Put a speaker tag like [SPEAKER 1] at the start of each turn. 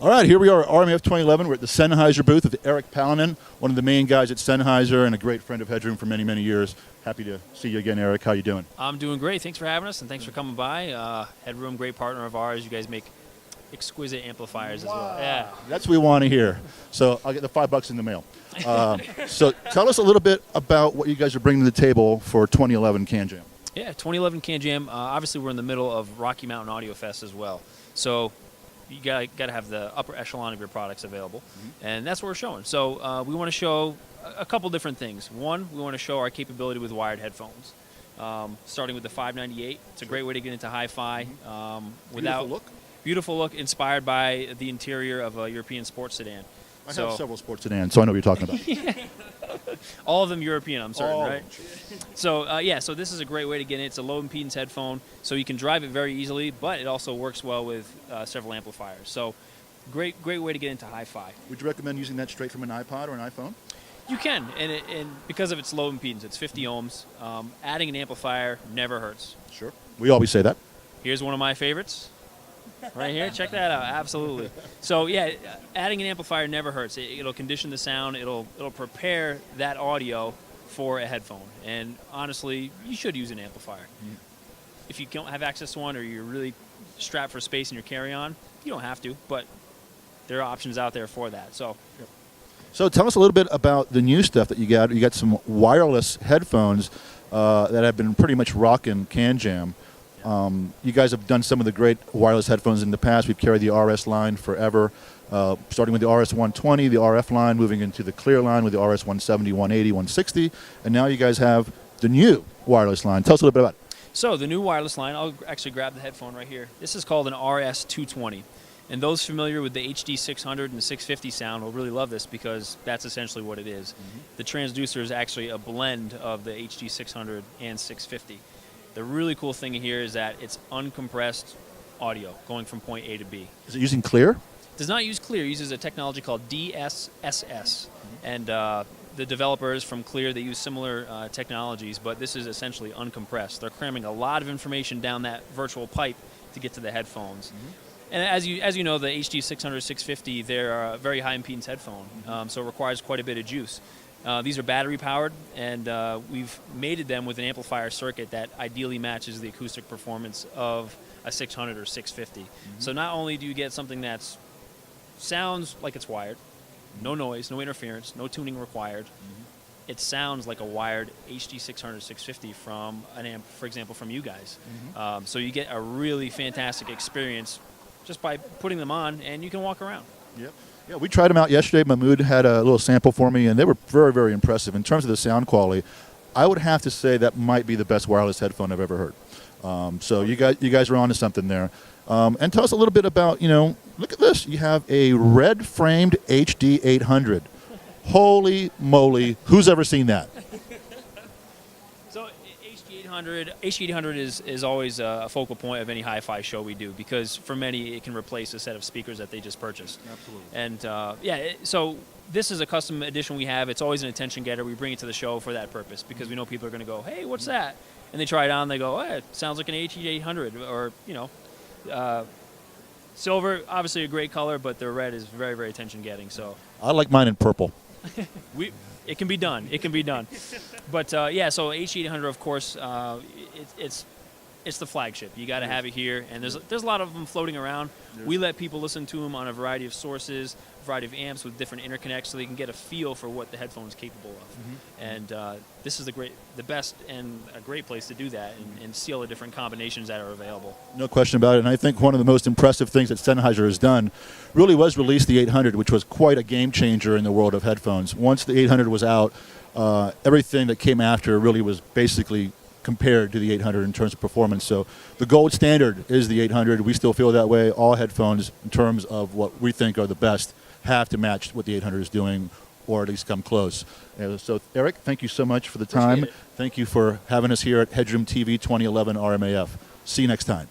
[SPEAKER 1] All right, here we are at RMAF 2011. We're at the Sennheiser booth with Eric Palanen, one of the main guys at Sennheiser and a great friend of HeadRoom for many, many years. Happy to see you again, Eric. How you doing?
[SPEAKER 2] I'm doing great. Thanks for having us, and thanks for coming by. HeadRoom, great partner of ours. You guys make exquisite amplifiers as well. Yeah,
[SPEAKER 1] that's what we want to hear. So I'll get the $5 in the mail. So tell us a little bit about what you guys are bringing to the table for 2011 Can Jam.
[SPEAKER 2] Yeah, 2011 Can Jam. Obviously, we're in the middle of Rocky Mountain Audio Fest as well. So you got to have the upper echelon of your products available, and that's what we're showing. So we want to show a couple different things. One, we want to show our capability with wired headphones, starting with the 598. It's a great way to get into hi-fi beautiful look, inspired by the interior of a European sports sedan.
[SPEAKER 1] I have several sports sedans, so I know what you're talking about.
[SPEAKER 2] All of them European, I'm certain, right?
[SPEAKER 1] Sure.
[SPEAKER 2] So so this is a great way to get in. It's a low impedance headphone, so you can drive it very easily, but it also works well with several amplifiers. So great way to get into hi-fi.
[SPEAKER 1] Would you recommend using that straight from an iPod or an iPhone?
[SPEAKER 2] You can, and because of its low impedance, it's 50 ohms. Adding an amplifier never hurts.
[SPEAKER 1] Sure. We always say that.
[SPEAKER 2] Here's one of my favorites. Right here, check that out. Absolutely. So yeah, adding an amplifier never hurts. It'll condition the sound. It'll prepare that audio for a headphone. And honestly, you should use an amplifier. If you don't have access to one, or you're really strapped for space in your carry-on, you don't have to. But there are options out there for that. So.
[SPEAKER 1] So tell us a little bit about the new stuff that you got. You got some wireless headphones that have been pretty much rocking Can Jam. You guys have done some of the great wireless headphones in the past. We've carried the RS line forever, starting with the RS 120, the RF line, moving into the clear line with the RS 170, 180, 160, and now you guys have the new wireless line. Tell us a little bit about it.
[SPEAKER 2] So the new wireless line, I'll actually grab the headphone right here. This is called an RS 220. And those familiar with the HD 600 and the 650 sound will really love this, because that's essentially what it is. The transducer is actually a blend of the HD 600 and 650. The really cool thing here is that it's uncompressed audio going from point A to B.
[SPEAKER 1] Is it using clear?
[SPEAKER 2] It does not use clear. It uses a technology called DSSS. And the developers from Clear, they use similar technologies, but this is essentially uncompressed. They're cramming a lot of information down that virtual pipe to get to the headphones. And as you know, the HD 600, 650, they're a very high impedance headphone, so it requires quite a bit of juice. These are battery powered, and we've mated them with an amplifier circuit that ideally matches the acoustic performance of a 600 or 650. So not only do you get something that sounds like it's wired, no noise, no interference, no tuning required, it sounds like a wired HD 600 650 from an amp, for example, from you guys. So you get a really fantastic experience just by putting them on, and you can walk around.
[SPEAKER 1] Yep. Yeah, we tried them out yesterday. Mahmood had a little sample for me, and they were very, very impressive. In terms of the sound quality, I would have to say that might be the best wireless headphone I've ever heard. So you guys are onto something there. And tell us a little bit about, look at this. You have a red-framed HD 800. Holy moly, who's ever seen that?
[SPEAKER 2] So HD 800 is always a focal point of any hi-fi show we do, because for many it can replace a set of speakers that they just purchased.
[SPEAKER 1] Absolutely.
[SPEAKER 2] And so this is a custom edition we have. It's always an attention getter. We bring it to the show for that purpose, because we know people are going to go, hey, what's that? And they try it on, and they go, oh, it sounds like an HD 800, or silver, obviously a great color, but the red is very, very attention getting. So
[SPEAKER 1] I like mine in purple.
[SPEAKER 2] It can be done. It can be done. But so HD 800, of course, it's the flagship. You got to have it here, and there's a lot of them floating around. We let people listen to them on a variety of sources, a variety of amps with different interconnects, so they can get a feel for what the headphone is capable of. And this is the best and a great place to do that, and see all the different combinations that are available.
[SPEAKER 1] No question about it. And I think one of the most impressive things that Sennheiser has done really was release the 800, which was quite a game changer in the world of headphones. Once the 800 was out, everything that came after really was basically compared to the 800 in terms of performance. So the gold standard is the 800. We still feel that way. All headphones, in terms of what we think are the best, have to match what the 800 is doing, or at least come close. So Eric, thank you so much for the time. Thank you for having us here at HeadRoom TV 2011 RMAF. See you next time.